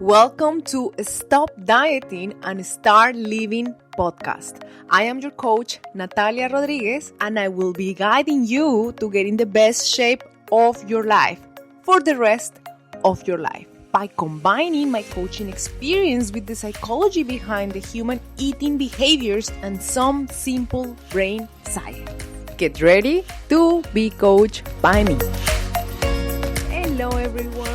Welcome to Stop Dieting and Start Living podcast. I am your coach, Natalia Rodriguez, and I will be guiding you to get in the best shape of your life for the rest of your life by combining my coaching experience with the psychology behind the human eating behaviors and some simple brain science. Get ready to be coached by me. Hello everyone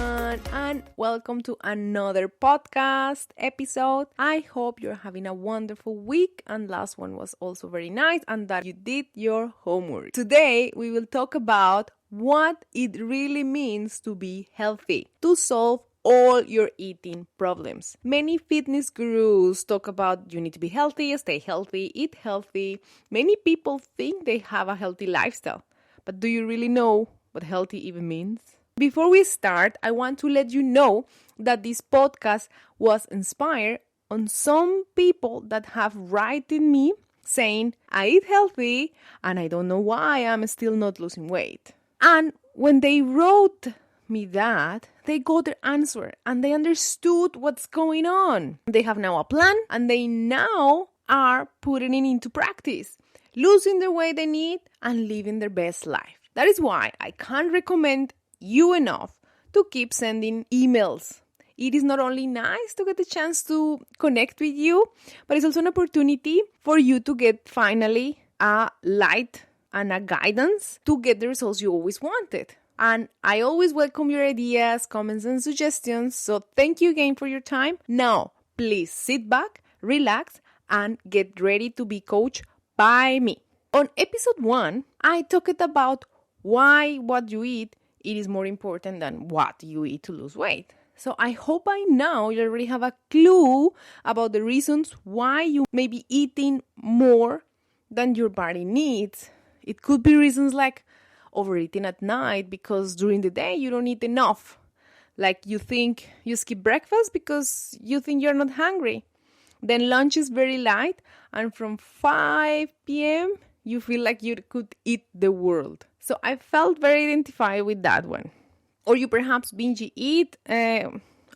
and welcome to another podcast episode. I hope you're having a wonderful week and last one was also very nice and that you did your homework. Today we will talk about what it really means to be healthy, to solve all your eating problems. Many fitness gurus talk about you need to be healthy, stay healthy, eat healthy. Many people think they have a healthy lifestyle, but do you really know what healthy even means? Before we start, I want to let you know that this podcast was inspired on some people that have written me saying, I eat healthy and I don't know why I'm still not losing weight. And when they wrote me that, they got their answer and they understood what's going on. They have now a plan and they now are putting it into practice, losing the weight they need and living their best life. That is why I can't recommend you enough to keep sending emails. It is not only nice to get the chance to connect with you, but it's also an opportunity for you to get finally a light and a guidance to get the results you always wanted. And I always welcome your ideas, comments, and suggestions. So thank you again for your time. Now, please sit back, relax, and get ready to be coached by me. On episode 1, I talked about why what you eat it is more important than what you eat to lose weight. So I hope by now you already have a clue about the reasons why you may be eating more than your body needs. It could be reasons like overeating at night because during the day you don't eat enough. Like you think you skip breakfast because you think you're not hungry. Then lunch is very light and from 5 p.m. you feel like you could eat the world. So I felt very identified with that one. Or you perhaps binge eat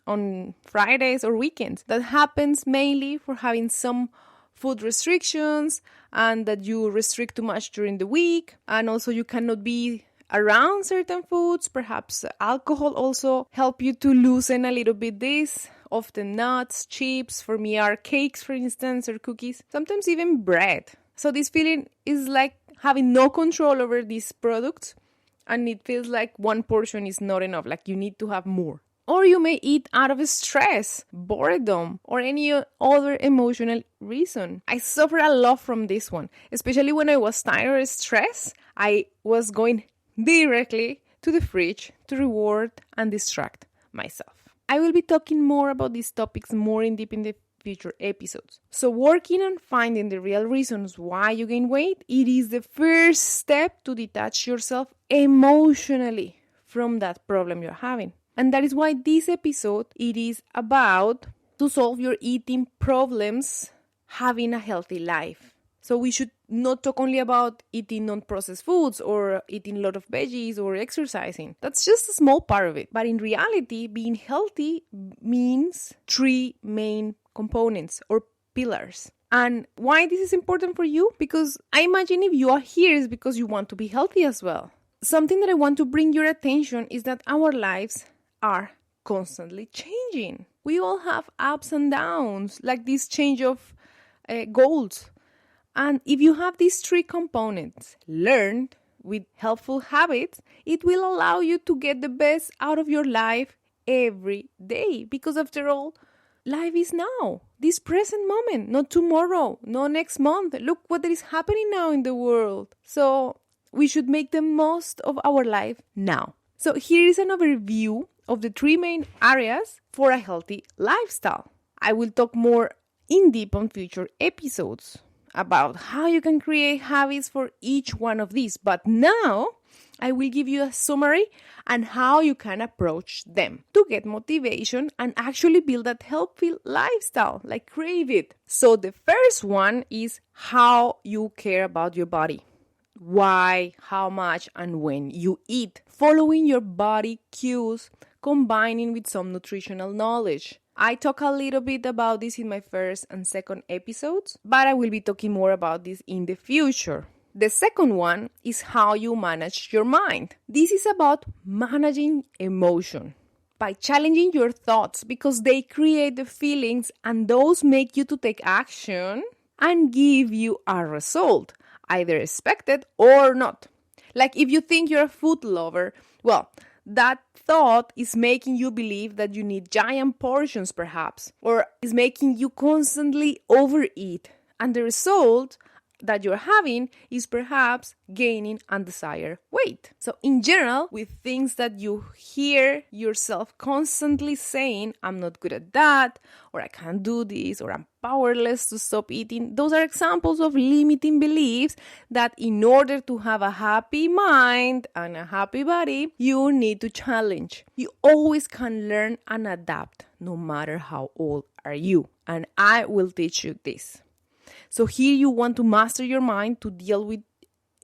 on Fridays or weekends. That happens mainly for having some food restrictions and that you restrict too much during the week. And also you cannot be around certain foods. Perhaps alcohol also help you to loosen a little bit this. Often nuts, chips, for me are cakes for instance or cookies. Sometimes even bread. So this feeling is like having no control over these products and it feels like one portion is not enough, like you need to have more. Or you may eat out of stress, boredom, or any other emotional reason. I suffer a lot from this one, especially when I was tired or stressed. I was going directly to the fridge to reward and distract myself. I will be talking more about these topics more in depth in the future episodes. So working on finding the real reasons why you gain weight, it is the first step to detach yourself emotionally from that problem you're having. And that is why this episode, it is about to solve your eating problems, having a healthy life. So we should not talk only about eating non-processed foods or eating a lot of veggies or exercising. That's just a small part of it. But in reality, being healthy means 3 main components or pillars. And why this is important for you? Because I imagine if you are here is because you want to be healthy as well. Something that I want to bring your attention is that our lives are constantly changing. We all have ups and downs, like this change of goals. And if you have these 3 components learned with helpful habits, it will allow you to get the best out of your life every day. Because after all, life is now, this present moment, not tomorrow, not next month. Look what is happening now in the world. So we should make the most of our life now. So here is an overview of the 3 main areas for a healthy lifestyle. I will talk more in depth on future episodes about how you can create habits for each one of these. But now I will give you a summary and how you can approach them to get motivation and actually build that healthy lifestyle, like crave it. So the first one is how you care about your body. Why, how much, and when you eat. Following your body cues, combining with some nutritional knowledge. I talk a little bit about this in my first and second episodes, but I will be talking more about this in the future. The second one is how you manage your mind. This is about managing emotion by challenging your thoughts because they create the feelings and those make you to take action and give you a result, either expected or not. Like if you think you're a food lover, well, that thought is making you believe that you need giant portions perhaps, or is making you constantly overeat. And the result that you're having is perhaps gaining undesired weight. So in general, with things that you hear yourself constantly saying, I'm not good at that, or I can't do this, or I'm powerless to stop eating, those are examples of limiting beliefs that in order to have a happy mind and a happy body, you need to challenge. You always can learn and adapt, no matter how old are you. And I will teach you this. So here you want to master your mind to deal with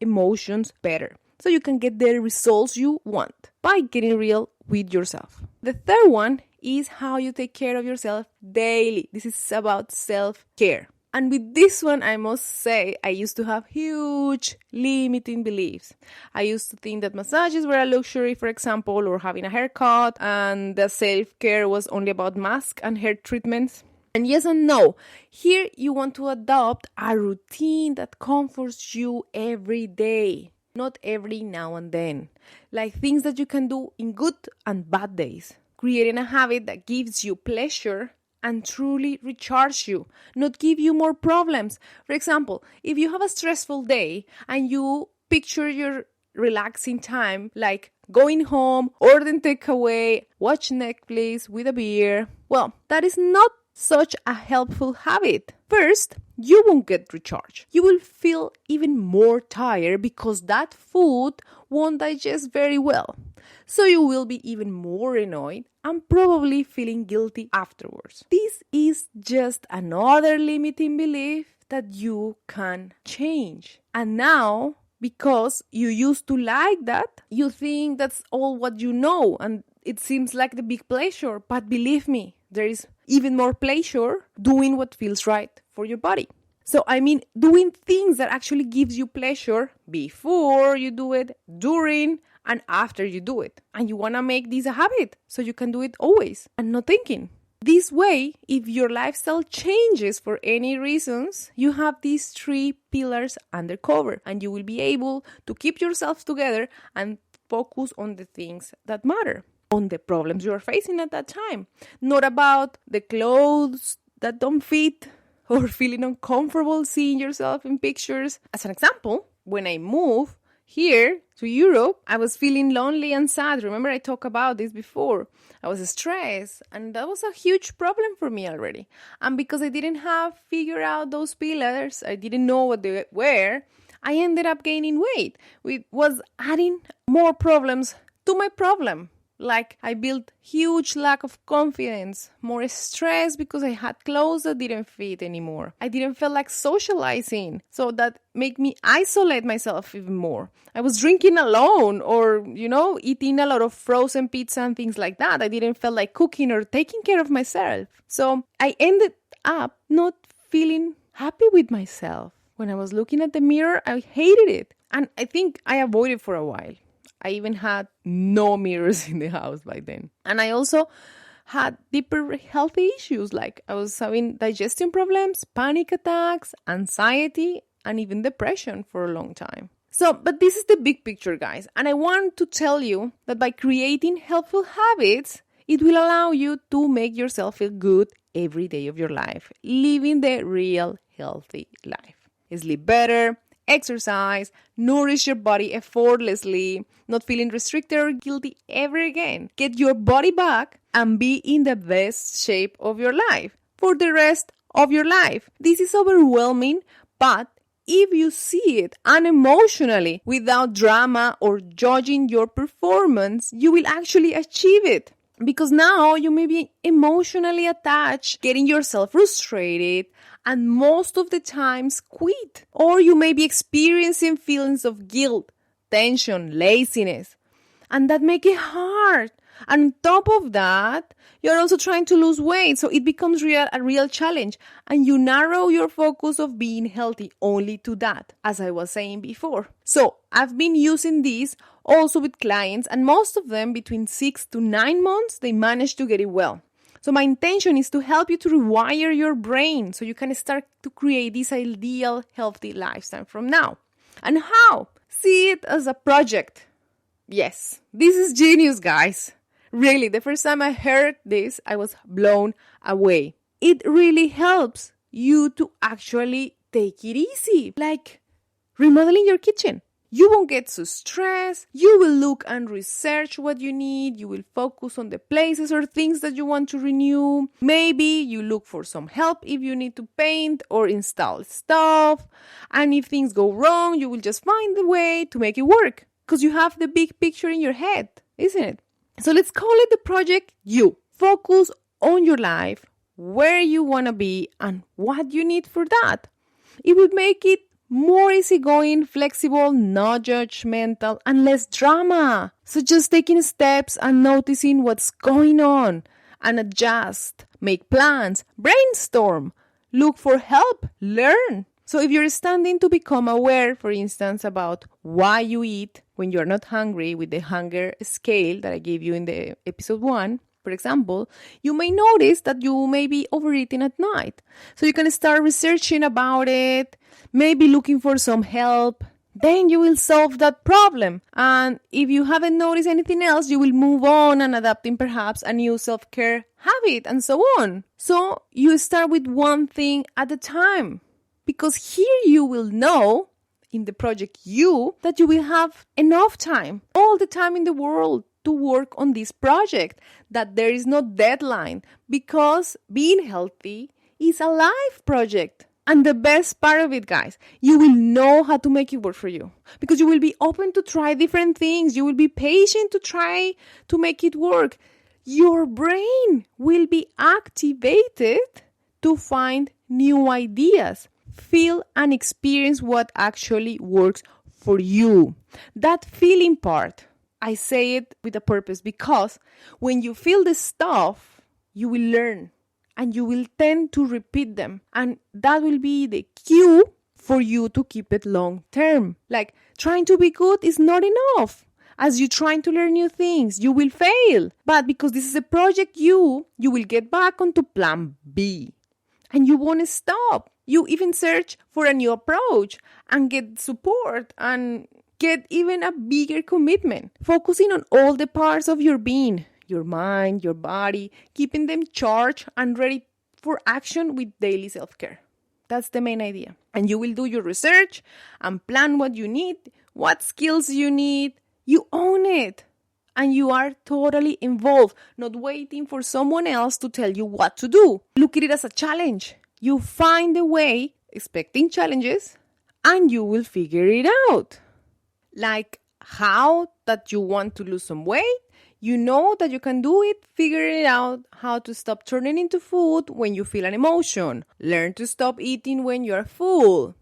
emotions better, so you can get the results you want by getting real with yourself. The third one is how you take care of yourself daily. This is about self-care. And with this one, I must say, I used to have huge limiting beliefs. I used to think that massages were a luxury, for example, or having a haircut, and that self-care was only about mask and hair treatments. And yes and no. Here you want to adopt a routine that comforts you every day, not every now and then. Like things that you can do in good and bad days. Creating a habit that gives you pleasure and truly recharge you, not give you more problems. For example, if you have a stressful day and you picture your relaxing time like going home, ordering takeaway, watch Netflix with a beer, well, that is not such a helpful habit. First, you won't get recharged. You will feel even more tired because that food won't digest very well. So you will be even more annoyed and probably feeling guilty afterwards. This is just another limiting belief that you can change. And now, because you used to like that, you think that's all what you know and it seems like the big pleasure. But believe me, there is even more pleasure doing what feels right for your body. So, doing things that actually gives you pleasure before you do it, during, and after you do it. And you want to make this a habit so you can do it always and not thinking. This way, if your lifestyle changes for any reasons, you have these 3 pillars under cover and you will be able to keep yourself together and focus on the things that matter, on the problems you are facing at that time. Not about the clothes that don't fit or feeling uncomfortable seeing yourself in pictures. As an example, when I moved here to Europe, I was feeling lonely and sad. Remember, I talked about this before. I was stressed, and that was a huge problem for me already. And because I didn't have figured out those pillars, I didn't know what they were, I ended up gaining weight, which was adding more problems to my problem. Like I built huge lack of confidence, more stress because I had clothes that didn't fit anymore. I didn't feel like socializing, so that made me isolate myself even more. I was drinking alone or, eating a lot of frozen pizza and things like that. I didn't feel like cooking or taking care of myself. So I ended up not feeling happy with myself. When I was looking at the mirror, I hated it. And I think I avoided for a while. I even had no mirrors in the house by then. And I also had deeper healthy issues, like I was having digestion problems, panic attacks, anxiety, and even depression for a long time. But this is the big picture, guys. And I want to tell you that by creating helpful habits, it will allow you to make yourself feel good every day of your life, living the real healthy life. Sleep better, exercise, nourish your body effortlessly, not feeling restricted or guilty ever again. Get your body back and be in the best shape of your life for the rest of your life. This is overwhelming, but if you see it unemotionally, without drama or judging your performance, you will actually achieve it. Because now you may be emotionally attached, getting yourself frustrated, and most of the times quit. Or you may be experiencing feelings of guilt, tension, laziness. And that make it hard And on top of that, you're also trying to lose weight. So it becomes a real challenge. And you narrow your focus of being healthy only to that, as I was saying before. So I've been using this also with clients, and most of them between 6 to 9 months, they manage to get it well. So my intention is to help you to rewire your brain so you can start to create this ideal healthy lifestyle from now. And how? See it as a project. Yes, this is genius, guys. Really, the first time I heard this, I was blown away. It really helps you to actually take it easy, like remodeling your kitchen. You won't get so stressed. You will look and research what you need. You will focus on the places or things that you want to renew. Maybe you look for some help if you need to paint or install stuff. And if things go wrong, you will just find the way to make it work because you have the big picture in your head, isn't it? So let's call it the project you. Focus on your life, where you want to be, and what you need for that. It would make it more easygoing, flexible, not judgmental, and less drama. So just taking steps and noticing what's going on and adjust, make plans, brainstorm, look for help, learn. So if you're standing to become aware, for instance, about why you eat when you're not hungry with the hunger scale that I gave you in the episode 1, for example, you may notice that you may be overeating at night. So you can start researching about it, maybe looking for some help. Then you will solve that problem. And if you haven't noticed anything else, you will move on and adapting perhaps a new self-care habit and so on. So you start with one thing at a time. Because here you will know in the project you that you will have enough time, all the time in the world to work on this project, that there is no deadline because being healthy is a life project. And the best part of it, guys, you will know how to make it work for you because you will be open to try different things. You will be patient to try to make it work. Your brain will be activated to find new ideas, feel and experience what actually works for you. That feeling part, I say it with a purpose because when you feel the stuff, you will learn and you will tend to repeat them. And that will be the cue for you to keep it long term. Like trying to be good is not enough. As you're trying to learn new things, you will fail. But because this is a project you will get back onto plan B. And you won't stop. You even search for a new approach and get support and get even a bigger commitment. Focusing on all the parts of your being, your mind, your body, keeping them charged and ready for action with daily self-care. That's the main idea. And you will do your research and plan what you need, what skills you need. You own it. And you are totally involved, not waiting for someone else to tell you what to do. Look at it as a challenge. You find a way, expecting challenges, and you will figure it out. Like how that you want to lose some weight, you know that you can do it, figure it out, how to stop turning into food when you feel an emotion. Learn to stop eating when you're full.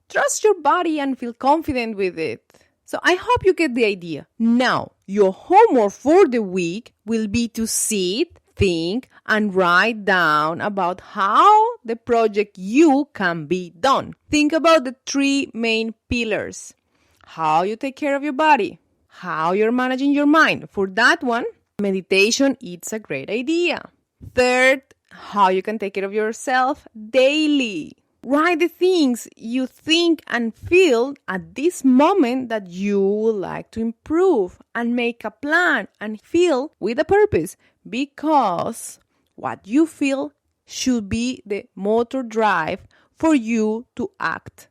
Trust your body and feel confident with it. So I hope you get the idea. Now, your homework for the week will be to sit, think, and write down about how the project you can be done. Think about the 3 main pillars. How you take care of your body. How you're managing your mind. For that one, meditation is a great idea. Third, how you can take care of yourself daily. Write the things you think and feel at this moment that you would like to improve and make a plan and feel with a purpose because what you feel should be the motor drive for you to act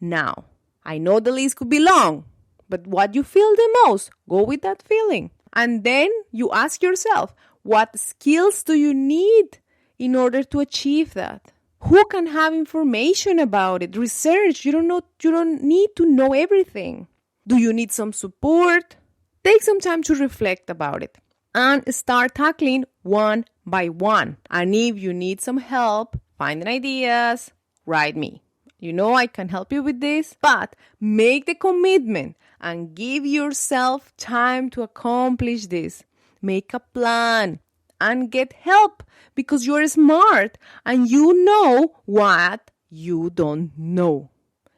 now. I know the list could be long, but what you feel the most, go with that feeling. And then you ask yourself, what skills do you need in order to achieve that? Who can have information about it? Research. You don't need to know everything. Do you need some support? Take some time to reflect about it and start tackling one by one. And if you need some help finding ideas, write me. You know I can help you with this, but make the commitment and give yourself time to accomplish this. make a plan, and get help because you're smart and you know what you don't know.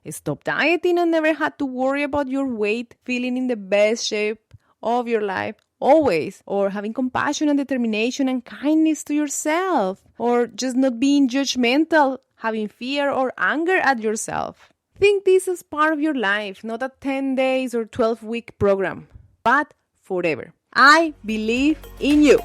Stop dieting and never had to worry about your weight, feeling in the best shape of your life always, or having compassion and determination and kindness to yourself, or just not being judgmental, having fear or anger at yourself. Think this as part of your life, not a 10 days or 12-week program, but forever. I believe in you.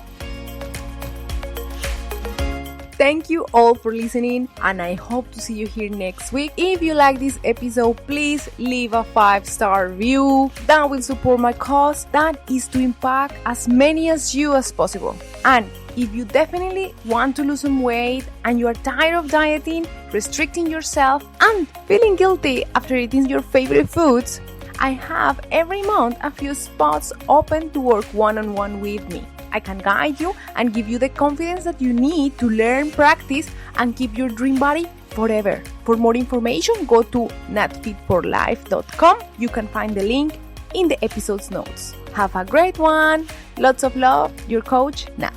Thank you all for listening, and I hope to see you here next week. If you like this episode, please leave a 5-star review. That will support my cause. That is to impact as many as you as possible. And if you definitely want to lose some weight and you are tired of dieting, restricting yourself, and feeling guilty after eating your favorite foods, I have every month a few spots open to work one-on-one with me. I can guide you and give you the confidence that you need to learn, practice, and keep your dream body forever. For more information, go to natfitforlife.com. You can find the link in the episode's notes. Have a great one. Lots of love, your coach, Nat.